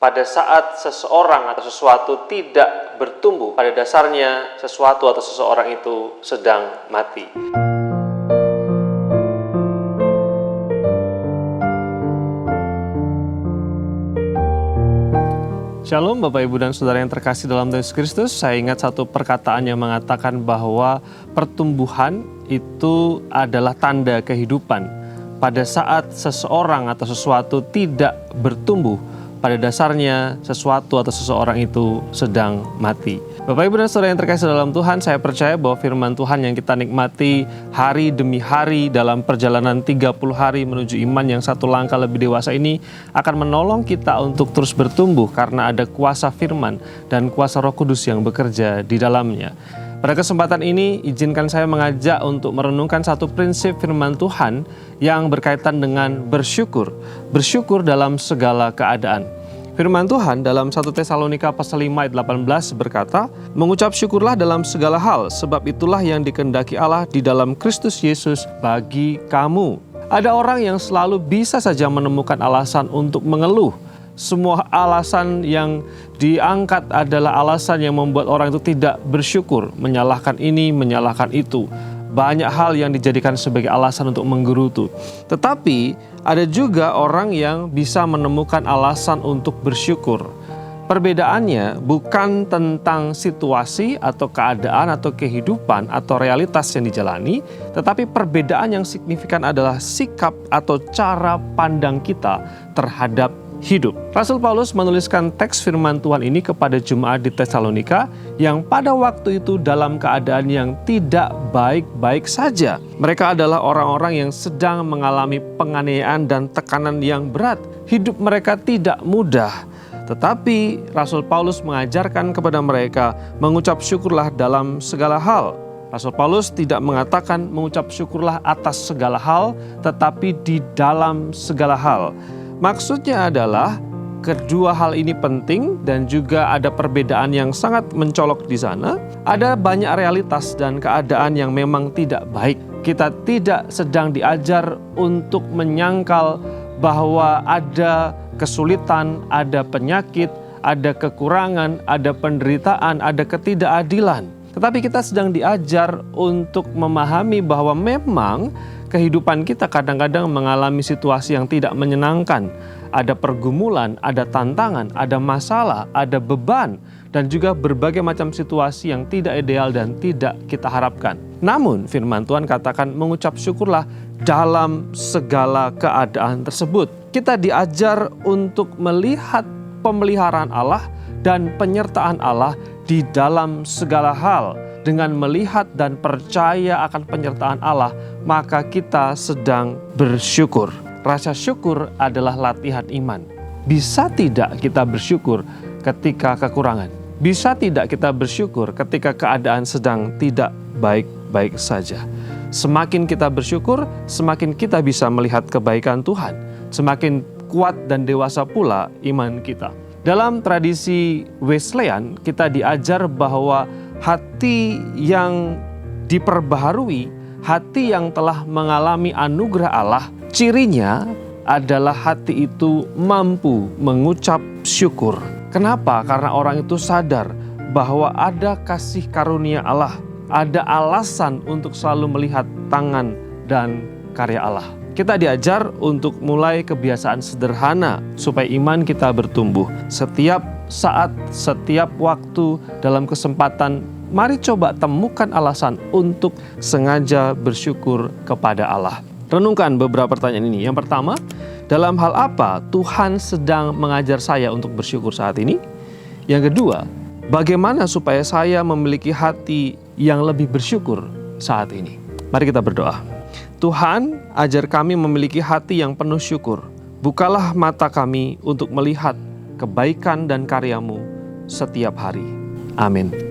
Pada saat seseorang atau sesuatu tidak bertumbuh, pada dasarnya sesuatu atau seseorang itu sedang mati. Shalom Bapak Ibu dan Saudara yang terkasih dalam Tuhan Yesus Kristus. Saya ingat satu perkataan yang mengatakan bahwa pertumbuhan itu adalah tanda kehidupan. Pada saat seseorang atau sesuatu tidak bertumbuh, pada dasarnya sesuatu atau seseorang itu sedang mati. Bapak Ibu dan Saudara yang terkasih dalam Tuhan, saya percaya bahwa firman Tuhan yang kita nikmati hari demi hari dalam perjalanan 30 hari menuju iman yang satu langkah lebih dewasa ini akan menolong kita untuk terus bertumbuh karena ada kuasa firman dan kuasa Roh Kudus yang bekerja di dalamnya. Pada kesempatan ini, izinkan saya mengajak untuk merenungkan satu prinsip firman Tuhan yang berkaitan dengan bersyukur. Bersyukur dalam segala keadaan. Firman Tuhan dalam 1 Tesalonika pasal 5 ayat 18 berkata, "Mengucap syukurlah dalam segala hal, sebab itulah yang dikehendaki Allah di dalam Kristus Yesus bagi kamu." Ada orang yang selalu bisa saja menemukan alasan untuk mengeluh. Semua alasan yang diangkat adalah alasan yang membuat orang itu tidak bersyukur, menyalahkan ini, menyalahkan itu. Banyak hal yang dijadikan sebagai alasan untuk menggerutu. Tetapi ada juga orang yang bisa menemukan alasan untuk bersyukur. Perbedaannya bukan tentang situasi atau keadaan atau kehidupan atau realitas yang dijalani, tetapi perbedaan yang signifikan adalah sikap atau cara pandang kita terhadap hidup. Rasul Paulus menuliskan teks firman Tuhan ini kepada jemaat di Tesalonika yang pada waktu itu dalam keadaan yang tidak baik-baik saja. Mereka adalah orang-orang yang sedang mengalami penganiayaan dan tekanan yang berat. Hidup mereka tidak mudah. Tetapi Rasul Paulus mengajarkan kepada mereka mengucap syukurlah dalam segala hal. Rasul Paulus tidak mengatakan mengucap syukurlah atas segala hal, tetapi di dalam segala hal. Maksudnya adalah kedua hal ini penting dan juga ada perbedaan yang sangat mencolok di sana. Ada banyak realitas dan keadaan yang memang tidak baik. Kita tidak sedang diajar untuk menyangkal bahwa ada kesulitan, ada penyakit, ada kekurangan, ada penderitaan, ada ketidakadilan. Tetapi kita sedang diajar untuk memahami bahwa memang kehidupan kita kadang-kadang mengalami situasi yang tidak menyenangkan. Ada pergumulan, ada tantangan, ada masalah, ada beban, dan juga berbagai macam situasi yang tidak ideal dan tidak kita harapkan. Namun firman Tuhan katakan mengucap syukurlah dalam segala keadaan tersebut. Kita diajar untuk melihat pemeliharaan Allah dan penyertaan Allah di dalam segala hal. Dengan melihat dan percaya akan penyertaan Allah, maka kita sedang bersyukur. Rasa syukur adalah latihan iman. Bisa tidak kita bersyukur ketika kekurangan? Bisa tidak kita bersyukur ketika keadaan sedang tidak baik-baik saja? Semakin kita bersyukur, semakin kita bisa melihat kebaikan Tuhan. Semakin kuat dan dewasa pula iman kita. Dalam tradisi Wesleyan, kita diajar bahwa hati yang diperbaharui, hati yang telah mengalami anugerah Allah, cirinya adalah hati itu mampu mengucap syukur. Kenapa? Karena orang itu sadar bahwa ada kasih karunia Allah, ada alasan untuk selalu melihat tangan dan karya Allah. Kita diajar untuk mulai kebiasaan sederhana supaya iman kita bertumbuh. Setiap saat, setiap waktu, dalam kesempatan, mari coba temukan alasan untuk sengaja bersyukur kepada Allah. Renungkan beberapa pertanyaan ini. Yang pertama, dalam hal apa Tuhan sedang mengajar saya untuk bersyukur saat ini? Yang kedua, bagaimana supaya saya memiliki hati yang lebih bersyukur saat ini? Mari kita berdoa. Tuhan, ajar kami memiliki hati yang penuh syukur. Bukalah mata kami untuk melihat kebaikan dan karya-Mu setiap hari. Amin.